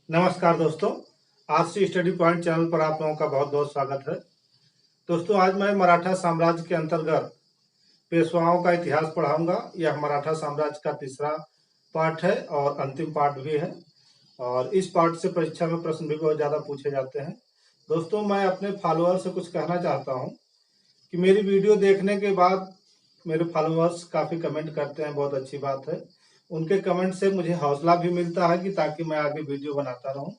नमस्कार दोस्तों, आज से स्टडी पॉइंट चैनल पर आप लोगों का बहुत बहुत स्वागत है। दोस्तों, आज मैं मराठा साम्राज्य के अंतर्गत पेशवाओं का इतिहास पढ़ाऊंगा। यह मराठा साम्राज्य का तीसरा पार्ट है और अंतिम पार्ट भी है। और इस पार्ट से परीक्षा में प्रश्न भी बहुत ज़्यादा पूछे जाते हैं। दोस्तों, मैं अपने फॉलोअर से कुछ कहना चाहता हूँ कि मेरी वीडियो देखने के बाद मेरे फॉलोअर्स काफ़ी कमेंट करते हैं, बहुत अच्छी बात है। उनके कमेंट से मुझे हौसला भी मिलता है कि ताकि मैं आगे वीडियो बनाता रहूं।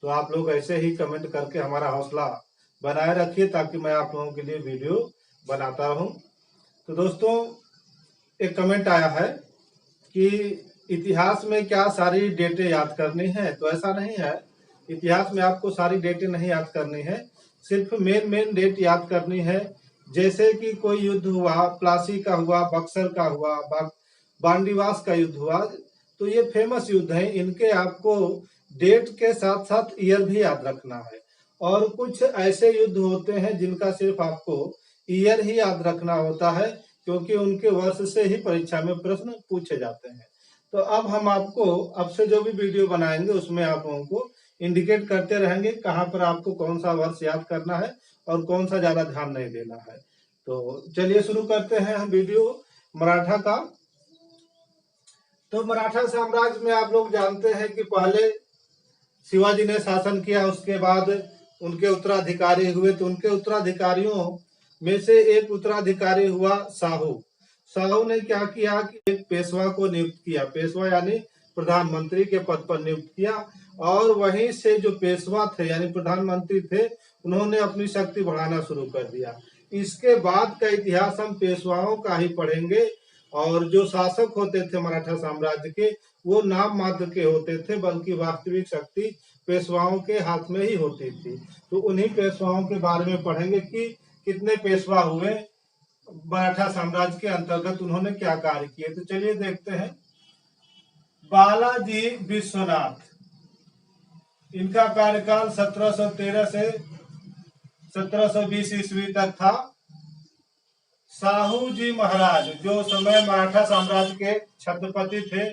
तो आप लोग ऐसे ही कमेंट करके हमारा हौसला बनाए रखिए ताकि मैं आप लोगों के लिए वीडियो बनाता रहूं। तो दोस्तों, एक कमेंट आया है कि इतिहास में क्या सारी डेटें याद करनी है? तो ऐसा नहीं है, इतिहास में आपको सारी डेटें नहीं याद करनी है, सिर्फ मेन मेन डेट याद करनी है। जैसे कि कोई युद्ध हुआ, प्लासी का हुआ, बक्सर का हुआ, बांडीवास का युद्ध हुआ, तो ये फेमस युद्ध हैं। इनके आपको डेट के साथ साथ ईयर भी याद रखना है। और कुछ ऐसे युद्ध होते हैं जिनका सिर्फ आपको ईयर ही याद रखना होता है, क्योंकि उनके वर्ष से ही परीक्षा में प्रश्न पूछे जाते हैं। तो अब हम आपको अब से जो भी वीडियो बनाएंगे उसमें आप लोगों को इंडिकेट करते रहेंगे कहाँ पर आपको कौन सा वर्ष याद करना है और कौन सा ज्यादा ध्यान नहीं देना है। तो चलिए शुरू करते हैं हम वीडियो मराठा का। तो मराठा साम्राज्य में आप लोग जानते हैं कि पहले शिवाजी ने शासन किया, उसके बाद उनके उत्तराधिकारी हुए। तो उनके उत्तराधिकारियों में से एक उत्तराधिकारी हुआ साहू। साहू ने क्या किया कि एक पेशवा को नियुक्त किया, पेशवा यानी प्रधानमंत्री के पद पर नियुक्त किया। और वहीं से जो पेशवा थे यानी प्रधानमंत्री थे, उन्होंने अपनी शक्ति बढ़ाना शुरू कर दिया। इसके बाद का इतिहास हम पेशवाओं का ही पढ़ेंगे। और जो शासक होते थे मराठा साम्राज्य के, वो नाम मात्र के होते थे, बल्कि वास्तविक शक्ति पेशवाओं के हाथ में ही होती थी। तो उन्हीं पेशवाओं के बारे में पढ़ेंगे कि कितने पेशवा हुए मराठा साम्राज्य के अंतर्गत, उन्होंने क्या कार्य किए। तो चलिए देखते हैं। बालाजी विश्वनाथ, इनका कार्यकाल 1713 से 1720 ईस्वी तक था। साहू जी महाराज जो समय मराठा साम्राज्य के छत्रपति थे,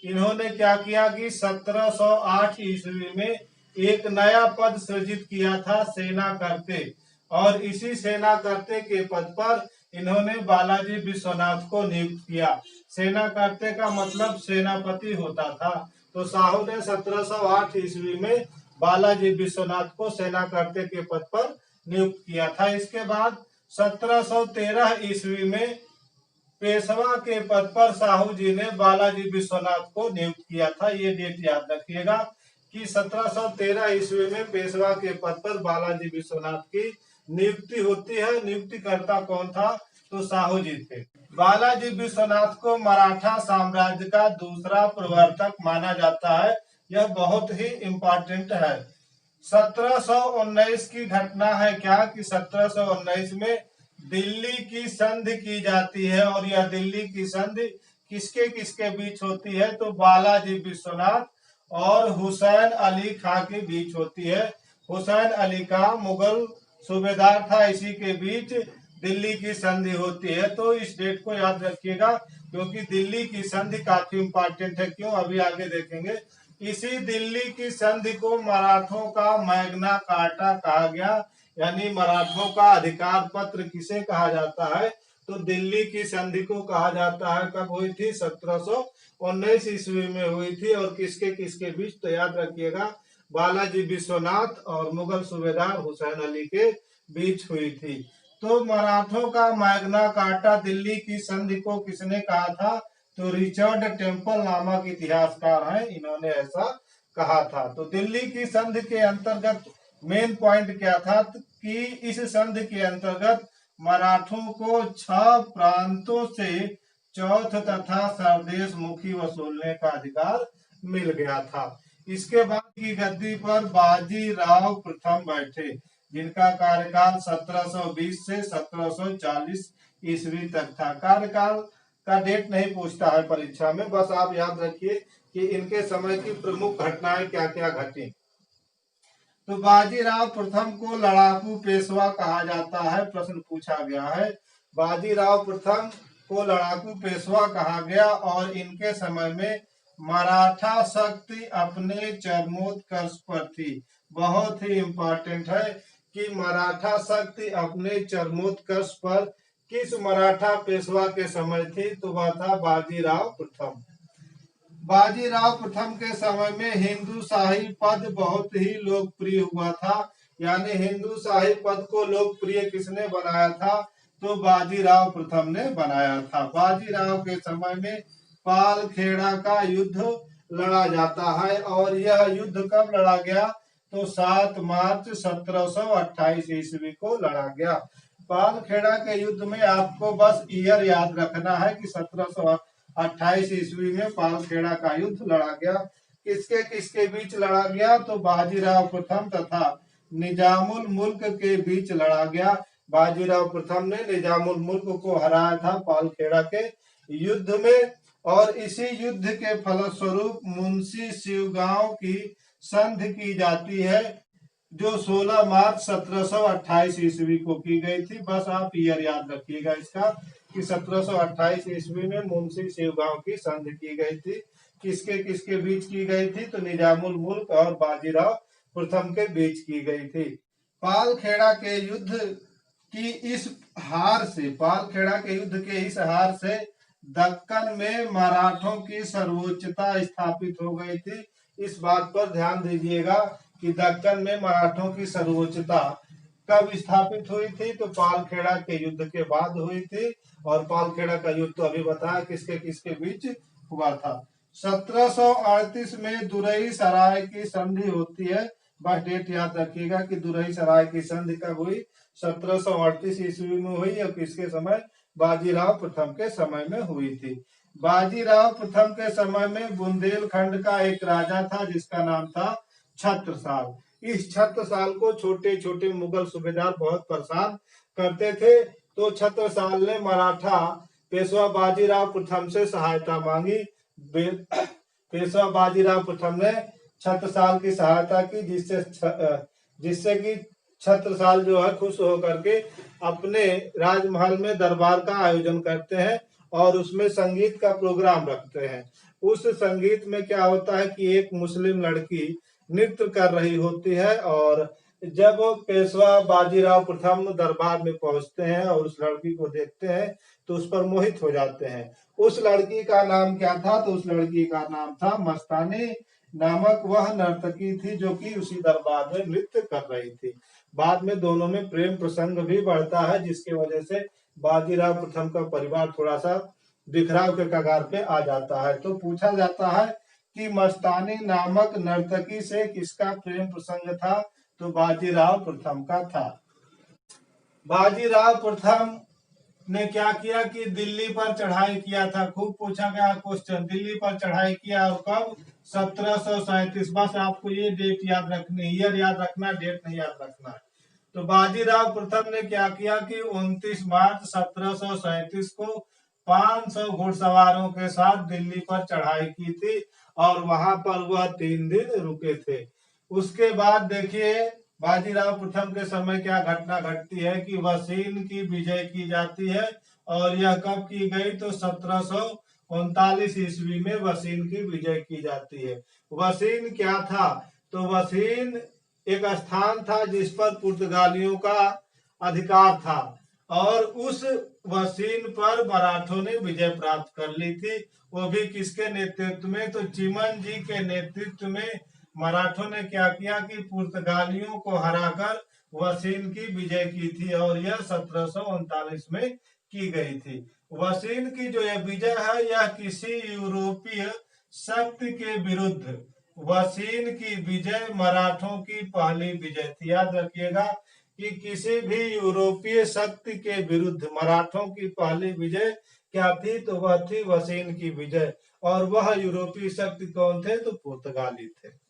इन्होंने क्या किया कि 1708 ईस्वी में एक नया पद सृजित किया था, सेना करते। और इसी सेना करते के पद पर इन्होंने बालाजी विश्वनाथ को नियुक्त किया। सेना करते का मतलब सेनापति होता था। तो साहू ने 1708 ईस्वी में बालाजी विश्वनाथ को सेना करते के पद पर नियुक्त किया था। इसके बाद 1713 ईस्वी में पेशवा के पद पर साहू जी ने बालाजी विश्वनाथ को नियुक्त किया था। ये डेट याद रखिएगा कि 1713 ईस्वी में पेशवा के पद पर बालाजी विश्वनाथ की नियुक्ति होती है। नियुक्तिकर्ता कौन था? तो साहू जी थे। बालाजी विश्वनाथ को मराठा साम्राज्य का दूसरा प्रवर्तक माना जाता है। यह बहुत ही इम्पोर्टेंट है। 1719 की घटना है क्या कि 1719 में दिल्ली की संधि की जाती है। और यह दिल्ली की संधि किसके किसके बीच होती है? तो बालाजी विश्वनाथ और हुसैन अली खां के बीच होती है। हुसैन अली खां मुगल सूबेदार था, इसी के बीच दिल्ली की संधि होती है। तो इस डेट को याद रखिएगा, क्योंकि दिल्ली की संधि काफी इम्पोर्टेंट है। क्यों? अभी आगे देखेंगे। इसी दिल्ली की संधि को मराठों का मैग्ना कार्टा कहा गया, यानी मराठों का अधिकार पत्र किसे कहा जाता है? तो दिल्ली की संधि को कहा जाता है। कब हुई थी? 1719 ईस्वी में हुई थी। और किसके किसके बीच? तो याद रखिएगा, बालाजी विश्वनाथ और मुगल सूबेदार हुसैन अली के बीच हुई थी। तो मराठों का मैग्ना कार्टा दिल्ली की संधि को किसने कहा था? तो रिचर्ड टेम्पल नामक इतिहासकार हैं, इन्होंने ऐसा कहा था। तो दिल्ली की संधि के अंतर्गत मेन पॉइंट क्या था कि इस संधि के अंतर्गत मराठों को 6 प्रांतों से चौथ तथा सरदेश मुखी वसूलने का अधिकार मिल गया था। इसके बाद की गद्दी पर बाजी राव प्रथम बैठे, जिनका कार्यकाल 1720 से 1740 ईस्वी तक था। कार्यकाल का डेट नहीं पूछता है परीक्षा में, बस आप याद रखिए कि इनके समय की प्रमुख घटनाएं क्या क्या घटी। तो बाजीराव प्रथम को लड़ाकू पेशवा कहा जाता है, प्रश्न पूछा गया है। बाजीराव प्रथम को लड़ाकू पेशवा कहा गया और इनके समय में मराठा शक्ति अपने चरमोत्कर्ष पर थी। बहुत ही इम्पोर्टेंट है कि मराठा शक्ति अपने चरमोत्कर्ष पर किस मराठा पेशवा के समय थी, तो वह था बाजीराव प्रथम। बाजीराव प्रथम के समय में हिंदू शाही पद बहुत ही लोकप्रिय हुआ था। यानी हिंदू शाही पद को लोकप्रिय किसने बनाया था, तो बाजीराव प्रथम ने बनाया था। बाजीराव के समय में पालखेड़ा का युद्ध लड़ा जाता है और यह युद्ध कब लड़ा गया, तो 7 मार्च 1728 ईस्वी को लड़ा गया। पालखेड़ा के युद्ध में आपको बस ईयर याद रखना है कि 1728 ईस्वी में पालखेड़ा का युद्ध लड़ा गया। किसके किसके बीच लड़ा गया, तो बाजीराव प्रथम तथा निजामुल मुल्क के बीच लड़ा गया। बाजीराव प्रथम ने निजामुल मुल्क को हराया था पालखेड़ा के युद्ध में और इसी युद्ध के फलस्वरूप मुंशी शिवगांव की संधि की जाती है, जो 16 मार्च 1728 ईस्वी को की गई थी। बस आप ईयर याद रखिएगा इसका कि 1728 ईस्वी में मुंशी शिवगांव की संधि की गई थी। किसके किसके बीच की गई थी, तो निजामुल मुल्क और बाजीराव प्रथम के बीच की गई थी। पालखेड़ा के युद्ध की इस हार से, पालखेड़ा के युद्ध के इस हार से दक्कन में मराठों की सर्वोच्चता स्थापित हो गई थी। इस बात पर ध्यान दीजिएगा कि दक्कन में मराठों की सर्वोच्चता कब स्थापित हुई थी, तो पालखेड़ा के युद्ध के बाद हुई थी। और पालखेड़ा का युद्ध तो अभी बताया किसके किसके बीच हुआ था। 1738 में दुरई सराय की संधि होती है। बस डेट याद रखिएगा कि दुरई सराय की संधि कब हुई, 1738 ईस्वी में हुई और किसके समय, बाजीराव प्रथम के समय में हुई थी। बाजीराव प्रथम के समय में बुंदेलखंड का एक राजा था जिसका नाम था छत्रसाल। इस छत्रसाल को छोटे छोटे मुगल सूबेदार बहुत परेशान करते थे, तो छत्रसाल ने मराठा पेशवा बाजीराव प्रथम से सहायता मांगी। पेशवा बाजीराव प्रथम ने छत्रसाल की सहायता की, जिससे कि छत्रसाल जो है खुश होकर के अपने राजमहल में दरबार का आयोजन करते हैं और उसमें संगीत का प्रोग्राम रखते हैं। उस संगीत में क्या होता है कि एक मुस्लिम लड़की नृत्य कर रही होती है और जब पेशवा बाजीराव प्रथम दरबार में पहुंचते हैं और उस लड़की को देखते हैं तो उस पर मोहित हो जाते हैं। उस लड़की का नाम क्या था, तो उस लड़की का नाम था मस्तानी नामक वह नर्तकी थी जो कि उसी दरबार में नृत्य कर रही थी। बाद में दोनों में प्रेम प्रसंग भी बढ़ता है, जिसकी वजह से बाजीराव प्रथम का परिवार थोड़ा सा बिखराव के कगार पे आ जाता है। तो पूछा जाता है कि मस्तानी नामक नर्तकी से किसका प्रेम प्रसंग था, तो बाजीराव प्रथम का था। बाजीराव प्रथम ने क्या किया कि दिल्ली पर चढ़ाई किया था। खूब पूछा गया क्वेश्चन, दिल्ली पर चढ़ाई किया और कब, 1737। बस आपको ये डेट याद रखनी, ईयर याद रखना, डेट नहीं याद रखना है। तो बाजीराव प्रथम ने क्या किया कि 29 मार्च 1737 को 500 घुड़सवारों के साथ दिल्ली पर चढ़ाई की थी और वहां पर वह 3 दिन रुके थे। उसके बाद देखिए बाजीराव प्रथम के समय क्या घटना घटती है कि वसीन की विजय की जाती है और यह कब की गई, तो 1739 ईस्वी में वसीन की विजय की जाती है। वसीन क्या था, तो वसीन एक स्थान था जिस पर पुर्तगालियों का अधिकार था और उस वसीन पर मराठों ने विजय प्राप्त कर ली थी। वो भी किसके नेतृत्व में, तो चिमन जी के नेतृत्व में मराठों ने क्या किया कि पुर्तगालियों को हराकर वसीन की विजय की थी और यह 1739 में की गई थी। वसीन की जो यह विजय है यह किसी यूरोपीय शक्ति के विरुद्ध, वसीन की विजय मराठों की पहली विजय थी। याद रखिएगा कि किसी भी यूरोपीय शक्ति के विरुद्ध मराठों की पहली विजय क्या थी, तो वह थी वसीन की विजय। और वह यूरोपीय शक्ति कौन थे, तो पुर्तगाली थे।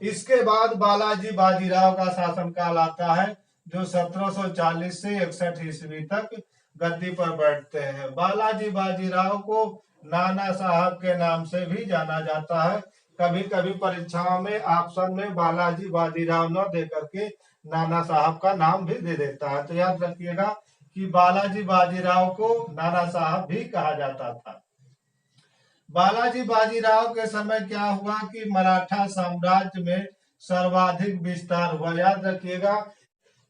इसके बाद बालाजी बाजीराव का शासनकाल आता है जो 1740 से 61 ईस्वी तक गद्दी पर बैठते हैं। बालाजी बाजीराव को नाना साहब के नाम से भी जाना जाता है। कभी कभी परीक्षाओं में ऑप्शन में बालाजी बाजीराव न दे करके नाना साहब का नाम भी दे देता है। तो याद रखिएगा कि बालाजी बाजीराव को नाना साहब भी कहा जाता था। बालाजी बाजीराव के समय क्या हुआ कि मराठा साम्राज्य में सर्वाधिक विस्तार हुआ। याद रखिएगा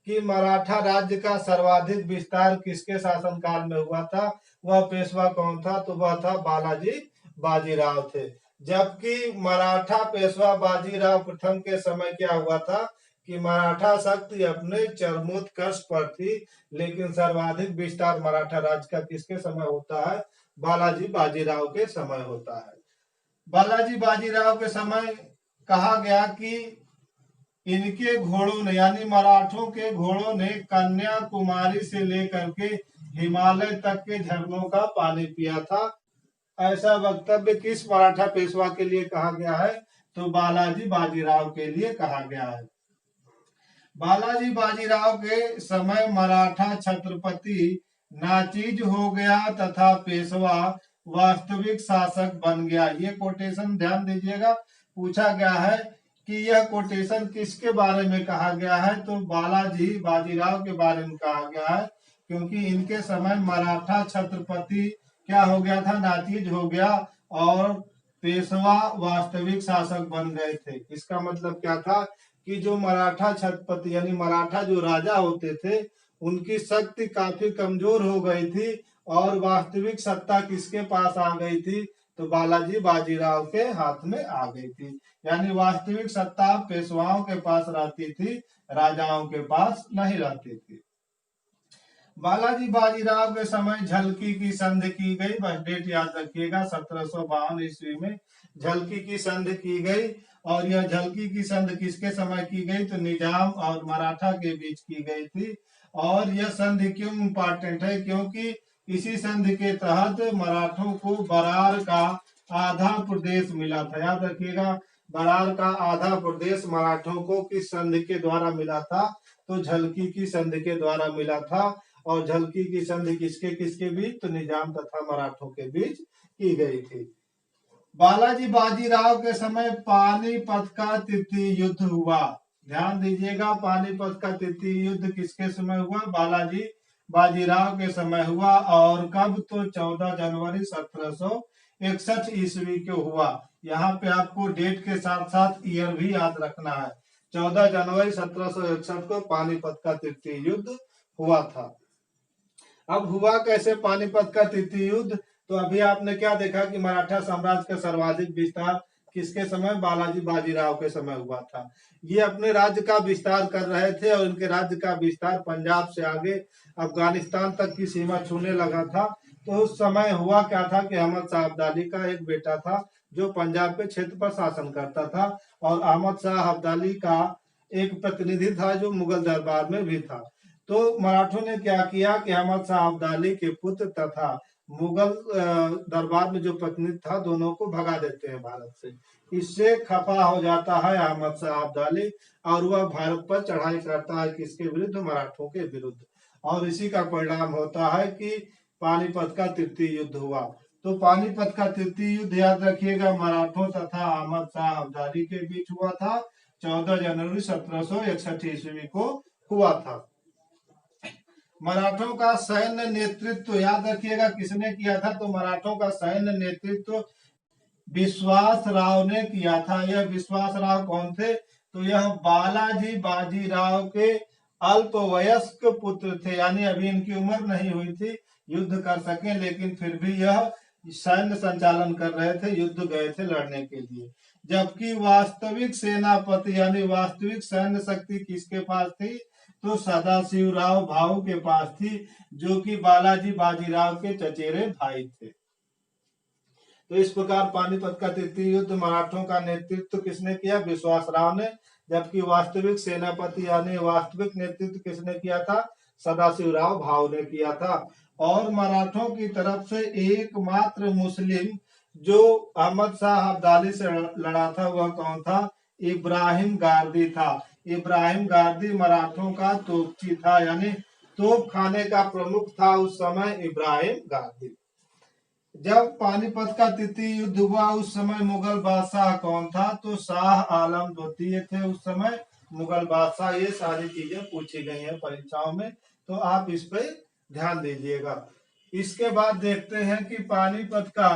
कि मराठा राज्य का सर्वाधिक विस्तार किसके शासनकाल में हुआ था। वह पेशवा कौन था? तो वह था बालाजी बाजीराव थे। जबकि मराठा पेशवा बाजीराव प्रथम के समय क्या हुआ था कि मराठा शक्ति अपने चरमोत्कर्ष पर थी, लेकिन सर्वाधिक विस्तार मराठा राज्य का किसके समय होता है? बालाजी बाजीराव के समय होता है। बालाजी बाजीराव के समय कहा गया कि इनके घोड़ों ने यानी मराठों के घोड़ों ने कन्याकुमारी से लेकर के हिमालय तक के झरनों का पानी पिया था। ऐसा वक्तव्य किस मराठा पेशवा के लिए कहा गया है? तो बालाजी बाजीराव के लिए कहा गया है। बालाजी बाजीराव के समय मराठा छत्रपति नाचीज हो गया तथा पेशवा वास्तविक शासक बन गया। ये कोटेशन ध्यान दीजिएगा, पूछा गया है कि यह कोटेशन किसके बारे में कहा गया है? तो बालाजी बाजीराव के बारे में कहा गया है, क्योंकि इनके समय मराठा छत्रपति क्या हो गया था? नाचीज हो गया और पेशवा वास्तविक शासक बन गए थे। इसका मतलब क्या था कि जो मराठा छत्रपति यानी मराठा जो राजा होते थे, उनकी शक्ति काफी कमजोर हो गई थी और वास्तविक सत्ता किसके पास आ गई थी? तो बालाजी बाजीराव के हाथ में आ गई थी। यानी वास्तविक सत्ता पेशवाओं के पास रहती थी, राजाओं के पास नहीं रहती थी। बालाजी बाजीराव के समय झलकी की संधि की गई। बस डेट याद रखिएगा, 1752 ईस्वी में झलकी की संधि की गई। और यह झलकी की संधि किसके समय की गई? तो निजाम और मराठा के बीच की गई थी। और यह संधि क्यों इम्पोर्टेंट है? क्योंकि इसी संधि के तहत मराठों को बरार का आधा प्रदेश मिला था। याद रखिएगा, बरार का आधा प्रदेश मराठों को किस संधि के द्वारा मिला था? तो झलकी की संधि के द्वारा मिला था। और झलकी की संधि किसके किसके बीच? तो निजाम तथा मराठों के बीच की गई थी। बालाजी बाजीराव के समय पानीपत का तृतीय युद्ध हुआ। ध्यान दीजिएगा, पानीपत का तृतीय युद्ध किसके समय हुआ? बालाजी बाजीराव के समय हुआ। और कब? तो 14 जनवरी 1761 ईस्वी को हुआ। यहाँ पे आपको डेट के साथ साथ ईयर भी याद रखना है। 14 जनवरी 1761 को पानीपत का तृतीय युद्ध हुआ था। अब हुआ कैसे पानीपत का तृतीय युद्ध? तो अभी आपने क्या देखा कि मराठा साम्राज्य का सर्वाधिक विस्तार किसके समय? बालाजी बाजीराव के समय हुआ था। ये अपने राज्य का विस्तार कर रहे थे और इनके राज्य का विस्तार पंजाब से आगे अफगानिस्तान तक की सीमा छूने लगा था। तो उस समय हुआ क्या था कि अहमद शाह अब्दाली का एक बेटा था जो पंजाब के क्षेत्र पर शासन करता था, और अहमद शाह अब्दाली का एक प्रतिनिधि था जो मुगल दरबार में भी था। तो मराठों ने क्या किया कि अहमद शाह अब्दाली के पुत्र तथा मुगल दरबार में जो प्रतिनिधि था, दोनों को भगा देते हैं भारत से। इससे खफा हो जाता है अहमद शाह अब्दाली और वह भारत पर चढ़ाई करता है। किसके विरुद्ध? मराठों के विरुद्ध। और इसी का परिणाम होता है कि पानीपत का तृतीय युद्ध हुआ। तो पानीपत का तृतीय युद्ध याद रखिएगा, मराठों तथा अहमद शाह अब्दाली के बीच हुआ था। 14 जनवरी 1761 ईस्वी को हुआ था। मराठों का सैन्य नेतृत्व याद रखिएगा किसने किया था? तो मराठों का सैन्य नेतृत्व विश्वास राव ने किया था। यह विश्वास राव कौन थे? तो यह बालाजी बाजीराव के अल्पवयस्क पुत्र थे, यानी अभी इनकी उम्र नहीं हुई थी युद्ध कर सके, लेकिन फिर भी यह सैन्य संचालन कर रहे थे, युद्ध गए थे लड़ने के लिए। जबकि वास्तविक सेनापति यानी वास्तविक सैन्य शक्ति किसके पास थी? तो सदाशिवराव भाऊ के पास थी, जो कि बालाजी बाजीराव के चचेरे भाई थे। तो इस प्रकार पानीपत का तृतीय युद्ध मराठों का नेतृत्व किसने किया? विश्वास राव ने। जबकि वास्तविक सेनापति यानी वास्तविक नेतृत्व किसने किया था? सदाशिवराव भाऊ ने किया था। और मराठों की तरफ से एकमात्र मुस्लिम जो अहमद शाह अब्दाली से लड़ा था वह कौन था? इब्राहिम गारदी था। इब्राहिम गारदी मराठों का तोपची था, यानी तोप खाने का प्रमुख था उस समय इब्राहिम गारदी। जब पानीपत का तृतीय युद्ध हुआ उस समय मुगल बादशाह कौन था? तो शाह आलम द्वितीय थे उस समय मुगल बादशाह। ये सारी चीजें पूछी गई हैं परीक्षाओं में, तो आप इस पे ध्यान दीजिएगा। इसके बाद देखते हैं कि पानीपत का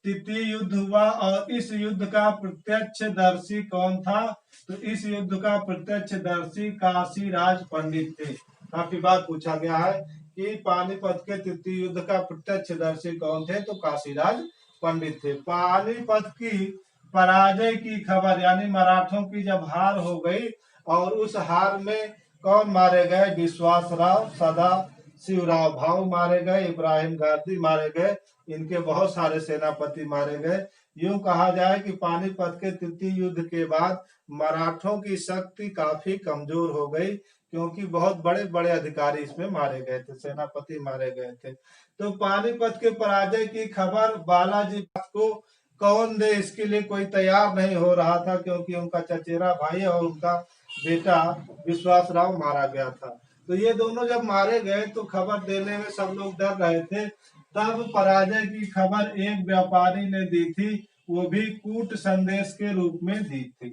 तृतीय युद्ध हुआ और इस युद्ध का प्रत्यक्षदर्शी कौन था? तो इस युद्ध का प्रत्यक्षदर्शी काशीराज पंडित थे। काफी बार पूछा गया है कि पानीपत के तृतीय युद्ध का प्रत्यक्षदर्शी कौन थे? तो काशीराज पंडित थे। पानीपत की पराजय की खबर यानी मराठों की जब हार हो गई और उस हार में कौन मारे गए? विश्वासराव, सदा शिवराव भाऊ मारे गए, इब्राहिम गाजी मारे गए, इनके बहुत सारे सेनापति मारे गए। यूं कहा जाए कि पानीपत के तृतीय युद्ध के बाद मराठों की शक्ति काफी कमजोर हो गई, क्योंकि बहुत बड़े बड़े अधिकारी इसमें मारे गए थे, सेनापति मारे गए थे। तो पानीपत के पराजय की खबर बालाजी को कौन दे? इसके लिए कोई तैयार नहीं हो रहा था, क्योंकि उनका चचेरा भाई और उनका बेटा विश्वासराव मारा गया था। तो ये दोनों जब मारे गए तो खबर देने में सब लोग डर रहे थे। तब पराजय की खबर एक व्यापारी ने दी थी, वो भी कूट संदेश के रूप में दी थी।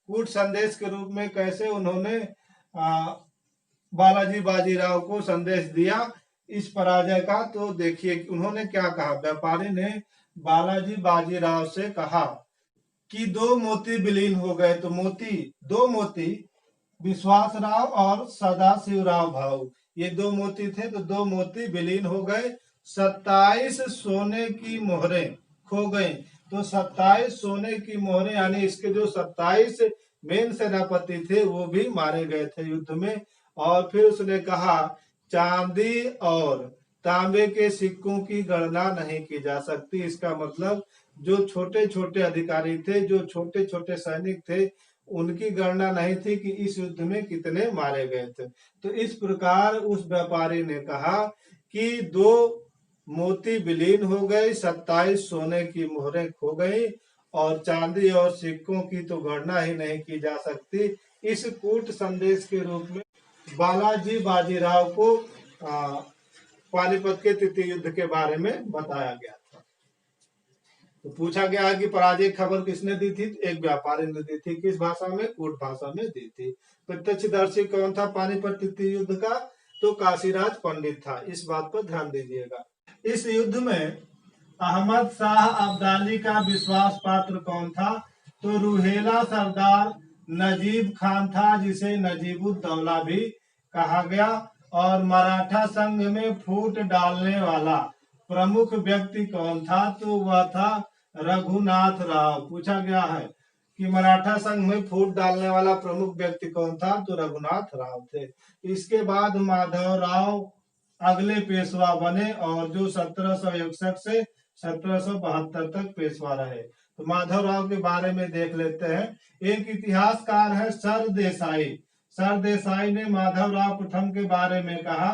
कूट संदेश के रूप में कैसे? उन्होंने बालाजी बाजीराव को संदेश दिया इस पराजय का। तो देखिए उन्होंने क्या कहा। व्यापारी ने बालाजी बाजीराव से कहा कि 2 मोती विलीन हो गए। तो दो मोती विश्वासराव और सदाशिवराव भाऊ, ये 2 मोती थे, तो 2 मोती विलीन हो गए। 27 सोने की मोहरें खो गई। तो 27 सोने की मोहरें यानी इसके जो 27 मेन सेनापति थे वो भी मारे गए थे युद्ध में। और फिर उसने कहा चांदी और तांबे के सिक्कों की गणना नहीं की जा सकती। इसका मतलब जो छोटे छोटे अधिकारी थे, जो छोटे छोटे सैनिक थे, उनकी गणना नहीं थी कि इस युद्ध में कितने मारे गए थे। तो इस प्रकार उस व्यापारी ने कहा कि 2 मोती विलीन हो गई, 27 सोने की मोहरें खो गई और चांदी और सिक्कों की तो गणना ही नहीं की जा सकती। इस कूट संदेश के रूप में बालाजी बाजीराव को पानीपत के तृतीय युद्ध के बारे में बताया गया था। तो पूछा गया है कि पराजय खबर किसने दी थी? एक व्यापारी ने दी थी। किस भाषा में? कूट भाषा में दी थी। प्रत्यक्षदर्शी कौन था पानीपत तृतीय युद्ध का? तो काशीराज पंडित था। इस बात पर ध्यान दीजिएगा। इस युद्ध में अहमद शाह अब्दाली का विश्वास पात्र कौन था? तो रूहेला सरदार नजीब खान था, जिसे नजीबुद्दौला भी कहा गया। और मराठा संघ में फूट डालने वाला प्रमुख व्यक्ति कौन था? तो वह था रघुनाथ राव। पूछा गया है कि मराठा संघ में फूट डालने वाला प्रमुख व्यक्ति कौन था? तो रघुनाथ राव थे। इसके बाद माधव राव अगले पेशवा बने और जो 1761 से 1772 तक पेशवा रहे। तो माधव राव के बारे में देख लेते हैं। एक इतिहासकार है सरदेसाई। सरदेसाई ने माधव राव प्रथम के बारे में कहा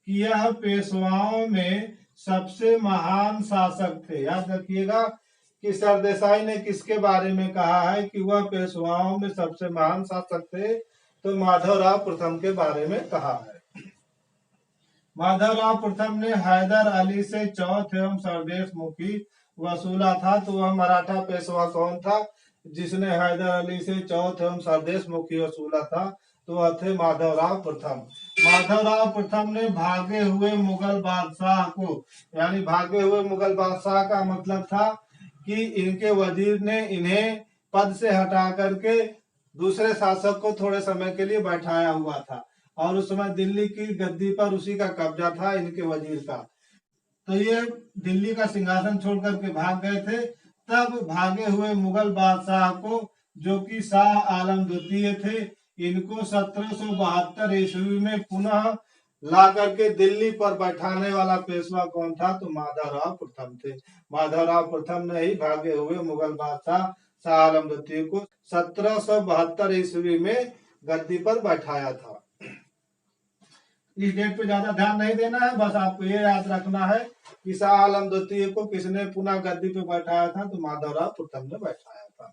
कि यह पेशवाओं में सबसे महान शासक थे। याद रखिएगा कि सरदेसाई ने किसके बारे में कहा है कि वह पेशवाओं में सबसे महान शासक थे? तो माधवराव प्रथम के बारे में कहा है। माधवराव प्रथम ने हैदर अली से चौथ एवं सरदेश मुखी वसूला था। तो वह मराठा पेशवा कौन था जिसने हैदर अली से चौथ एवं सरदेश मुखी वसूला था? तो वह थे माधवराव प्रथम। माधवराव प्रथम ने भागे हुए मुगल बादशाह को, यानी भागे हुए मुगल बादशाह का मतलब था कि इनके वजीर ने इन्हें पद से हटा करके दूसरे शासक को थोड़े समय के लिए बैठाया हुआ था और उस समय दिल्ली की गद्दी पर उसी का कब्जा था, इनके वजीर का। तो ये दिल्ली का सिंहासन छोड़ करके भाग गए थे। तब भागे हुए मुगल बादशाह को, जो कि शाह आलम द्वितीय थे, इनको 1772 ईस्वी में पुनः ला करके दिल्ली पर बैठाने वाला पेशवा कौन था? तो माधवराव प्रथम थे। माधवराव प्रथम ने ही भागे हुए मुगल बादशाह शाह आलम द्वितीय को 1772 ईस्वी में गद्दी पर बैठाया था। इस डेट पे ज्यादा ध्यान नहीं देना है, बस आपको ये याद रखना है कि शाह आलम द्वितीय को किसने पुनः गद्दी पे बैठाया था? तो माधवराव प्रथम ने बैठाया था।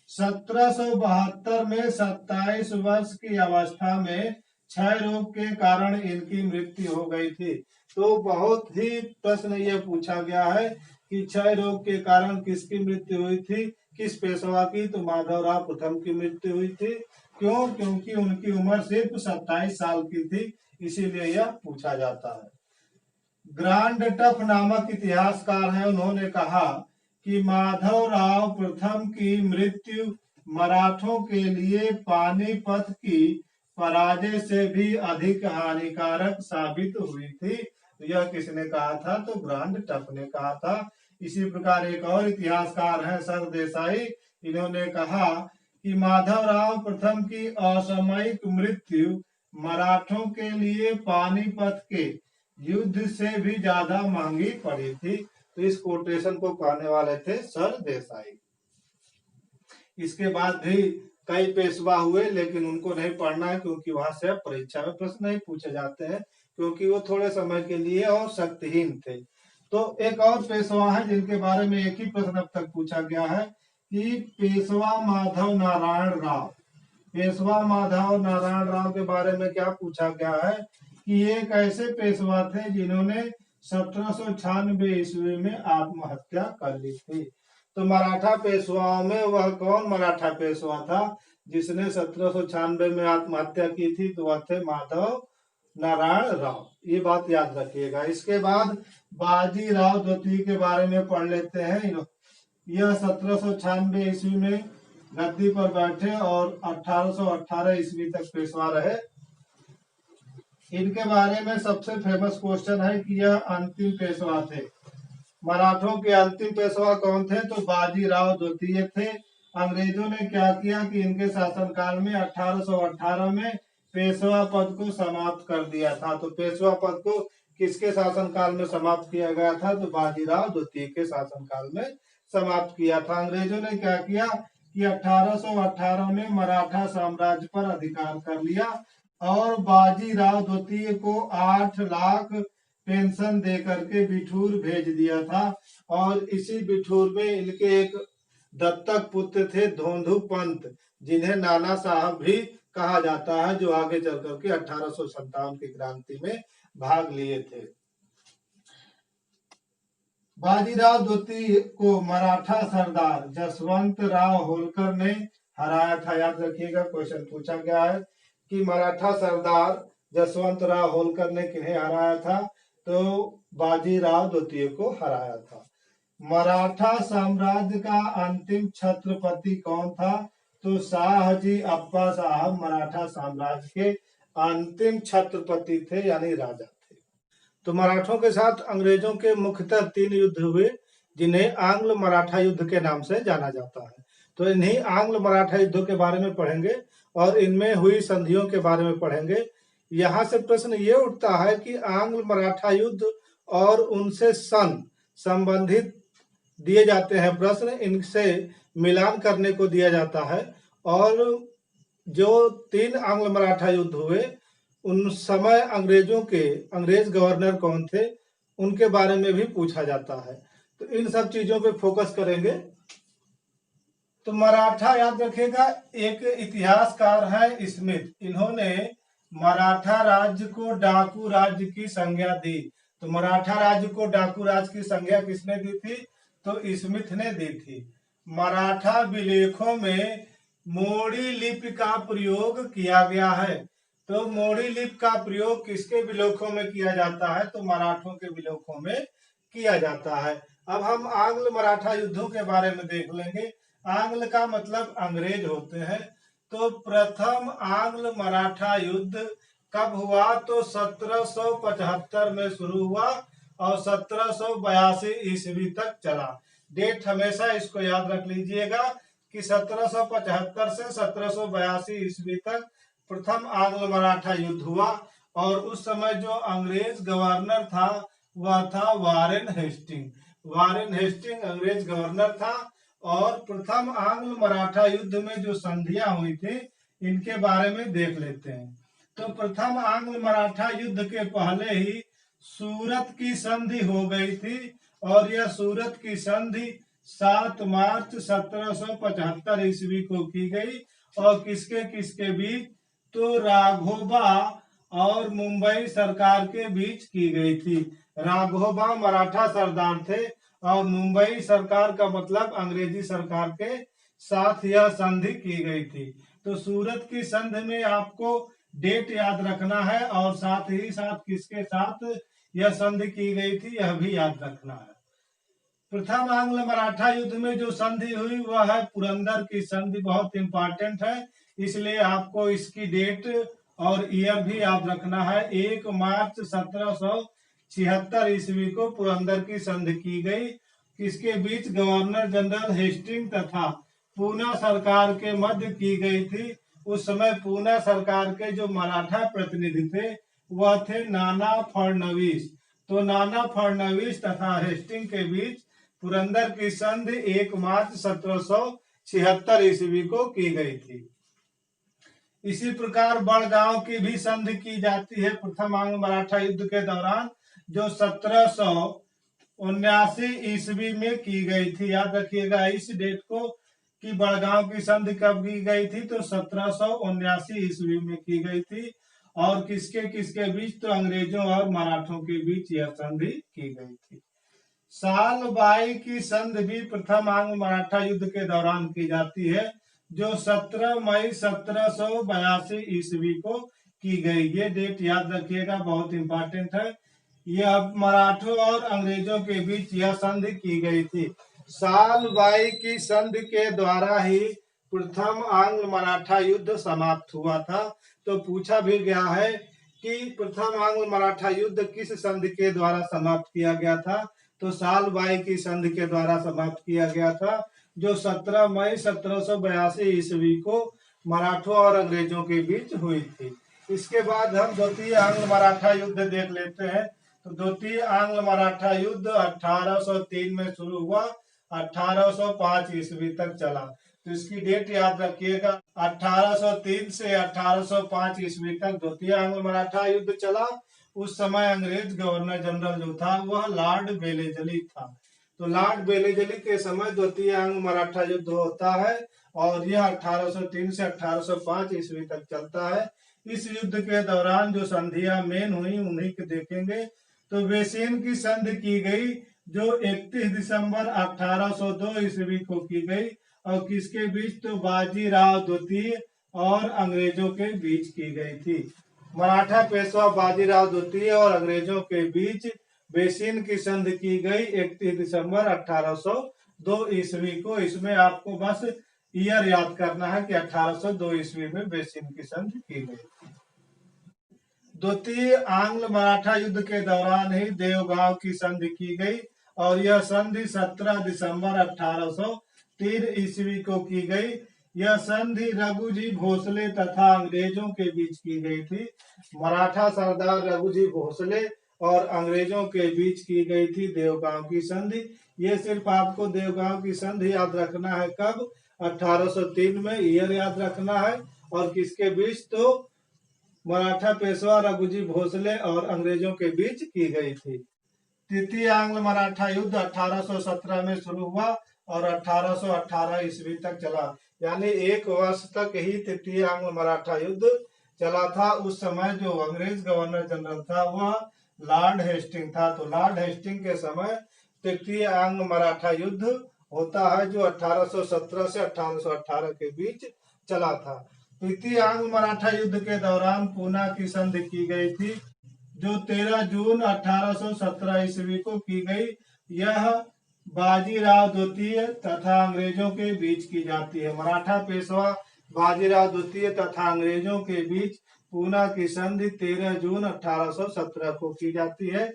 1772 में 27 वर्ष की अवस्था में क्षय रोग के कारण इनकी मृत्यु हो गई थी। तो बहुत ही प्रश्न ये पूछा गया है कि क्षय रोग के कारण किसकी मृत्यु हुई थी, किस पेशवा की? तो माधवराव प्रथम की मृत्यु हुई थी। क्यों? क्योंकि उनकी उम्र सिर्फ 27 साल की थी, इसीलिए यह पूछा जाता है। ग्रांड टफ नामक इतिहासकार है, उन्होंने कहा कि माधवराव प्रथम की मृत्यु मराठों के लिए पानीपत की पराजय से भी अधिक हानिकारक साबित हुई थी। तो यह किसने कहा था? तो ग्रांड टफ ने कहा था। इसी प्रकार एक और इतिहासकार हैं सर देसाई, इन्होंने कहा कि माधवराव प्रथम की असामयिक मृत्यु मराठों के लिए पानीपत के युद्ध से भी ज्यादा महंगी पड़ी थी। तो इस कोटेशन को कहने वाले थे सर देसाई। इसके बाद भी कई पेशवा हुए, लेकिन उनको नहीं पढ़ना है क्योंकि वहां से परीक्षा में प्रश्न नहीं पूछे जाते हैं, क्योंकि वो थोड़े समय के लिए और शक्तिहीन थे। तो एक और पेशवा है जिनके बारे में एक ही प्रश्न अब तक पूछा गया है कि पेशवा माधव नारायण राव। पेशवा माधव नारायण राव के बारे में क्या पूछा गया है कि ये एक ऐसे पेशवा थे जिन्होंने 1796 ईस्वी में आत्महत्या कर ली थी। तो मराठा पेशवाओं में वह कौन मराठा पेशवा था जिसने 1796 में आत्महत्या की थी? तो वह थे माधव नारायण राव। ये बात याद रखिएगा। इसके बाद बाजीराव द्वितीय के बारे में पढ़ लेते हैं। यह 1796 ईस्वी में गद्दी पर बैठे और 1818 ईस्वी तक पेशवा रहे। इनके बारे में सबसे फेमस क्वेश्चन है कि यह अंतिम पेशवा थे। मराठों के अंतिम पेशवा कौन थे? तो बाजीराव द्वितीय थे। अंग्रेजों ने क्या किया कि इनके शासनकाल में 1818 में पेशवा पद को समाप्त कर दिया था। तो पेशवा पद को किसके शासनकाल में समाप्त किया गया था? तो बाजीराव द्वितीय के शासनकाल में समाप्त किया था। अंग्रेजों ने क्या किया कि 1818 में मराठा साम्राज्य पर अधिकार कर लिया और बाजीराव द्वितीय को 8 लाख पेंशन दे करके बिठूर भेज दिया था। और इसी बिठूर में इनके एक दत्तक पुत्र थे धोंधू पंत, जिन्हें नाना साहब भी कहा जाता है, जो आगे चल करके 1857 की क्रांति में भाग लिए थे। बाजीराव द्वितीय को मराठा सरदार जसवंत राव होलकर ने हराया था। याद रखिएगा, क्वेश्चन पूछा गया है कि मराठा सरदार जसवंत राव होलकर ने किन्हें हराया था? तो बाजीराव द्वितीय को हराया था। मराठा साम्राज्य का अंतिम छत्रपति कौन था? तो शाहजी अप्पा साहब मराठा साम्राज्य के अंतिम छत्रपति थे, यानी राजा थे। तो मराठों के साथ अंग्रेजों के मुख्यतः 3 युद्ध हुए, जिन्हें आंग्ल मराठा युद्ध के नाम से जाना जाता है। तो इन्हीं आंग्ल मराठा युद्धों के बारे में पढ़ेंगे और इनमें हुई संधियों के बारे में पढ़ेंगे। यहाँ से प्रश्न ये उठता है कि आंग्ल मराठा युद्ध और उनसे संबंधित दिए जाते हैं प्रश्न, इनसे मिलान करने को दिया जाता है। और जो 3 आंग्ल मराठा युद्ध हुए उन समय अंग्रेज गवर्नर कौन थे, उनके बारे में भी पूछा जाता है। तो इन सब चीजों पे फोकस करेंगे। तो मराठा, याद रखिएगा, एक इतिहासकार है स्मिथ, इन्होंने मराठा राज्य को डाकू राज्य की संज्ञा दी। तो मराठा राज्य को डाकू राज्य की संज्ञा किसने दी थी? तो स्मिथ ने दी थी। मराठा विलेखों में मोड़ी लिपि का प्रयोग किया गया है। तो मोड़ी लिपि का प्रयोग किसके विलेखों में किया जाता है? तो मराठों के विलेखों में किया जाता है। अब हम आंग्ल मराठा युद्धों के बारे में देख लेंगे। आंग्ल का मतलब अंग्रेज होते हैं। तो प्रथम आंग्ल मराठा युद्ध कब हुआ? तो 1775 में शुरू हुआ और 1782 ईस्वी तक चला। डेट हमेशा इसको याद रख लीजिएगा कि 1775 से 1782 ईस्वी तक प्रथम आंग्ल मराठा युद्ध हुआ। और उस समय जो अंग्रेज गवर्नर था वह था वारेन हेस्टिंग। वारेन हेस्टिंग अंग्रेज गवर्नर था। और प्रथम आंग्ल मराठा युद्ध में जो संधियां हुई थी इनके बारे में देख लेते हैं। तो प्रथम आंग्ल मराठा युद्ध के पहले ही सूरत की संधि हो गई थी और यह सूरत की संधि 7 मार्च 1775 ईस्वी को की गई। और किसके किसके बीच? तो राघोबा और मुंबई सरकार के बीच की गई थी। राघोबा मराठा सरदार थे और मुंबई सरकार का मतलब अंग्रेजी सरकार के साथ यह संधि की गई थी। तो सूरत की संधि में आपको डेट याद रखना है और साथ ही साथ किसके साथ यह संधि की गई थी यह भी याद रखना है। प्रथम आंग्ल मराठा युद्ध में जो संधि हुई वह है पुरंदर की संधि। बहुत इंपॉर्टेंट है, इसलिए आपको इसकी डेट और ईयर भी याद रखना है। 1 मार्च 1776 ईस्वी को पुरंदर की संधि की गई। किसके बीच? गवर्नर जनरल हेस्टिंग तथा पूना सरकार के मध्य की गई थी। उस समय पूना सरकार के जो मराठा प्रतिनिधि थे वह थे नाना फडणवीस। तो नाना फडणवीस तथा हेस्टिंग के बीच पुरंदर की संधि 1 मार्च 1776 ईस्वी को की गई थी। इसी प्रकार बड़गांव की भी संधि की जाती है प्रथम आंग्ल मराठा युद्ध के दौरान, जो 1779 ईस्वी में की गई थी। याद रखिएगा इस डेट को कि बड़गांव की संधि कब की गई थी, तो 1779 ईस्वी में की गई थी। और किसके किसके बीच? तो अंग्रेजों और मराठों के बीच यह संधि की गई थी। साल बाई की संधि भी प्रथम आंग्ल मराठा युद्ध के दौरान की जाती है, जो 17 मई 1782 ईस्वी को की गई। ये डेट याद रखिएगा, बहुत इंपॉर्टेंट है। यह मराठों और अंग्रेजों के बीच यह संधि की गई थी। साल बाई की संधि के द्वारा ही प्रथम आंग्ल मराठा युद्ध समाप्त हुआ था। तो पूछा भी गया है कि प्रथम आंग्ल मराठा युद्ध किस संधि के द्वारा समाप्त किया गया था, तो साल बाई की संधि के द्वारा समाप्त किया गया था, जो 17 मई 1782 ईस्वी को मराठों और अंग्रेजों के बीच हुई थी। इसके बाद हम द्वितीय आंग्ल मराठा युद्ध देख लेते हैं। तो द्वितीय आंग्ल मराठा युद्ध 1803 में शुरू हुआ, 1805 ईस्वी तक चला। तो इसकी डेट याद रखिएगा, 1803 से 1805 ईस्वी तक द्वितीय आंग्ल मराठा युद्ध चला। उस समय अंग्रेज गवर्नर जनरल जो था वह लॉर्ड वेलेजली था। तो लॉर्ड वेलेजली के समय द्वितीय आंग्ल मराठा युद्ध होता है और यह 1803 से 1805 ईस्वी तक चलता है। इस युद्ध के दौरान जो संधियां मेन हुई उन्हीं के देखेंगे। तो वेसेन की संधि की गई, जो 31 दिसंबर 1802 ईस्वी को की गई। और किसके बीच? तो बाजीराव द्वितीय और अंग्रेजों के बीच की गई थी। मराठा पेशवा बाजीराव द्वितीय और अंग्रेजों के बीच वेसिन की संधि की गई 31 दिसंबर 1802 ईस्वी को। इसमें आपको बस ईयर याद करना है कि 1802 ईस्वी में वेसिन की संधि की गई। द्वितीय आंग्ल मराठा युद्ध के दौरान ही देवगांव की संधि की गई और यह संधि 17 दिसंबर 1803 ईस्वी को की गई। यह संधि रघुजी भोसले तथा अंग्रेजों के बीच की गई थी। मराठा सरदार रघुजी भोसले और अंग्रेजों के बीच की गई थी देवगांव की संधि। ये सिर्फ आपको देवगांव की संधि याद रखना है, कब? 1803 में, ईयर याद रखना है। और किसके बीच? तो मराठा पेशवा रघुजी भोसले और अंग्रेजों के बीच की गई थी। तृतीय आंग्ल मराठा युद्ध 1817 में शुरू हुआ और 1818 ईस्वी तक चला, यानी 1 वर्ष तक ही तृतीय आंग्ल मराठा युद्ध चला था। उस समय जो अंग्रेज गवर्नर जनरल था वह लॉर्ड हेस्टिंग था। तो लॉर्ड हेस्टिंग के समय तृतीय आंग्ल मराठा युद्ध होता है, जो 1817 से 1818 के बीच चला था। तृतीय आंग्ल मराठा युद्ध के दौरान पूना की संधि की गई थी, जो 13 जून 1817 ईस्वी को की गई। यह बाजीराव द्वितीय तथा अंग्रेजों के बीच की जाती है। मराठा पेशवा बाजीराव द्वितीय तथा अंग्रेजों के बीच पूना की संधि 13 जून 1817 को की जाती है।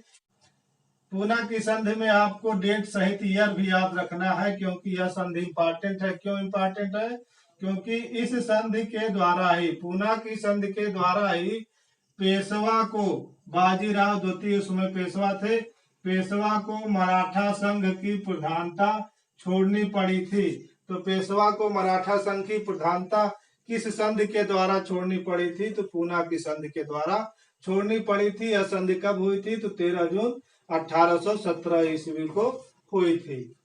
पूना की संधि में आपको डेट सहित ईयर भी याद रखना है, क्योंकि यह संधि इंपॉर्टेंट है। क्यों इंपॉर्टेंट है? क्योंकि इस संधि के द्वारा ही, पूना की संधि के द्वारा ही पेशवा को, बाजीराव द्वितीय उसमें पेशवा थे, पेशवा को मराठा संघ की प्रधानता छोड़नी पड़ी थी। तो पेशवा को मराठा संघ की प्रधानता किस संधि के द्वारा छोड़नी पड़ी थी? तो पूना की संधि के द्वारा छोड़नी पड़ी थी। यह संधि कब हुई थी? तो 13 जून 1817 ईस्वी को हुई थी।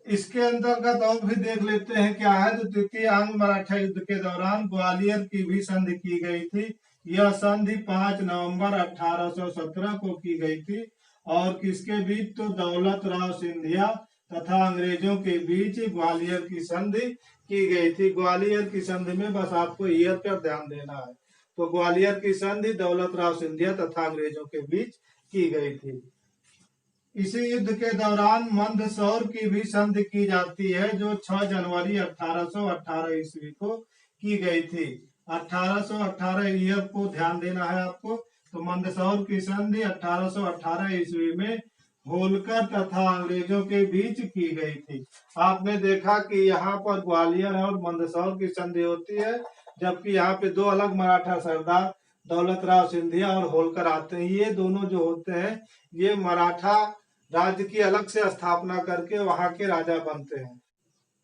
इसके अंतर्गत और भी देख लेते हैं क्या है। तो तृतीय आंग्ल मराठा युद्ध के दौरान ग्वालियर की भी संधि की गई थी। यह संधि 5 नवंबर 1817 को की गई थी और किसके बीच? तो दौलत राव सिंधिया तथा अंग्रेजों के बीच ग्वालियर की संधि की गई थी। ग्वालियर की संधि में बस आपको ईयर पर ध्यान देना है। तो ग्वालियर की संधि दौलत राव सिंधिया तथा अंग्रेजों के बीच की गई थी। इसी युद्ध के दौरान मंदसौर की भी संधि की जाती है, जो 6 जनवरी 1818 ईस्वी को की गई थी। 1818 ईयर को ध्यान देना है आपको। तो मंदसौर की संधि 1818 ईस्वी में होलकर तथा अंग्रेजों के बीच की गई थी। आपने देखा कि यहाँ पर ग्वालियर और मंदसौर की संधि होती है, जबकि यहाँ पे दो अलग मराठा सरदार दौलत राव सिंधिया और होलकर आते हैं। ये दोनों जो होते हैं, ये मराठा राज्य की अलग से स्थापना करके वहां के राजा बनते हैं।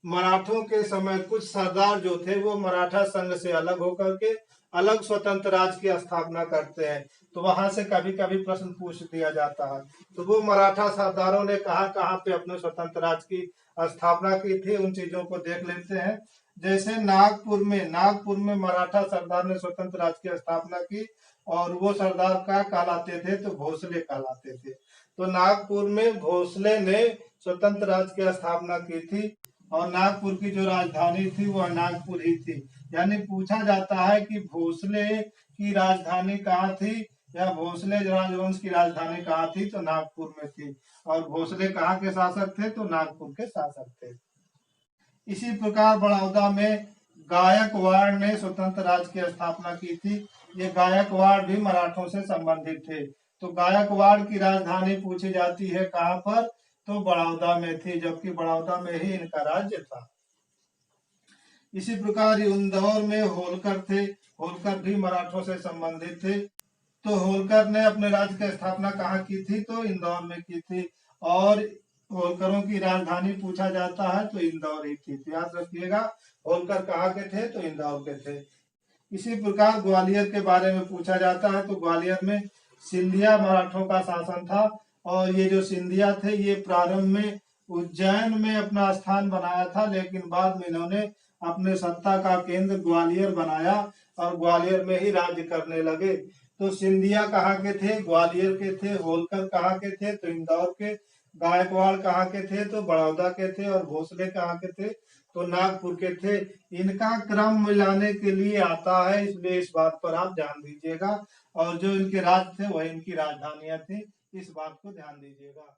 मराठों के समय कुछ सरदार जो थे वो मराठा संघ से अलग होकर के अलग स्वतंत्र राज्य की स्थापना करते हैं। तो वहां से कभी कभी प्रश्न पूछ दिया जाता है। तो वो मराठा सरदारों ने कहाँ पे अपने स्वतंत्र राज्य की स्थापना की थी, उन चीजों को देख लेते हैं। जैसे नागपुर में मराठा सरदार ने स्वतंत्र राज्य की स्थापना की, और वो सरदार क्या कहलाते थे, तो भोसले कहलाते थे। तो नागपुर में भोसले ने स्वतंत्र राज्य की स्थापना की थी, और नागपुर की जो राजधानी थी वह नागपुर ही थी। यानी पूछा जाता है कि भोसले की राजधानी कहाँ थी, या भोसले राजवंश की राजधानी कहाँ थी, तो नागपुर में थी। और भोसले कहाँ के शासक थे, तो नागपुर के शासक थे। इसी प्रकार बड़ौदा में गायकवाड़ ने स्वतंत्र राज्य की स्थापना की थी। ये गायकवाड़ भी मराठों से संबंधित थे। तो गायकवाड़ की राजधानी पूछी जाती है कहाँ पर, तो बड़ौदा में थी, जबकि बड़ौदा में ही इनका राज्य था। इसी प्रकार इंदौर में होलकर थे। होलकर भी मराठों से संबंधित थे। तो होलकर ने अपने राज्य की स्थापना कहाँ की थी, तो इंदौर में की थी। और होलकरों की राजधानी पूछा जाता है तो इंदौर ही थी। याद रखिएगा, होलकर कहाँ के थे, तो इंदौर के थे। इसी प्रकार ग्वालियर के बारे में पूछा जाता है। तो ग्वालियर में सिंधिया मराठों का शासन था, और ये जो सिंधिया थे ये प्रारंभ में उज्जैन में अपना स्थान बनाया था, लेकिन बाद में इन्होंने अपने सत्ता का केंद्र ग्वालियर बनाया और ग्वालियर में ही राज्य करने लगे। तो सिंधिया कहाँ के थे, ग्वालियर के थे। होलकर कहाँ के थे, तो इंदौर के। गायकवाड़ कहाँ के थे, तो बड़ौदा के थे। और भोसले कहाँ के थे, तो नागपुर के थे। इनका क्रम मिलाने के लिए आता है, इसलिए इस बात पर आप ध्यान दीजिएगा। और जो इनके राज्य थे वह इनकी राजधानियां थी, इस बात को ध्यान दीजिएगा।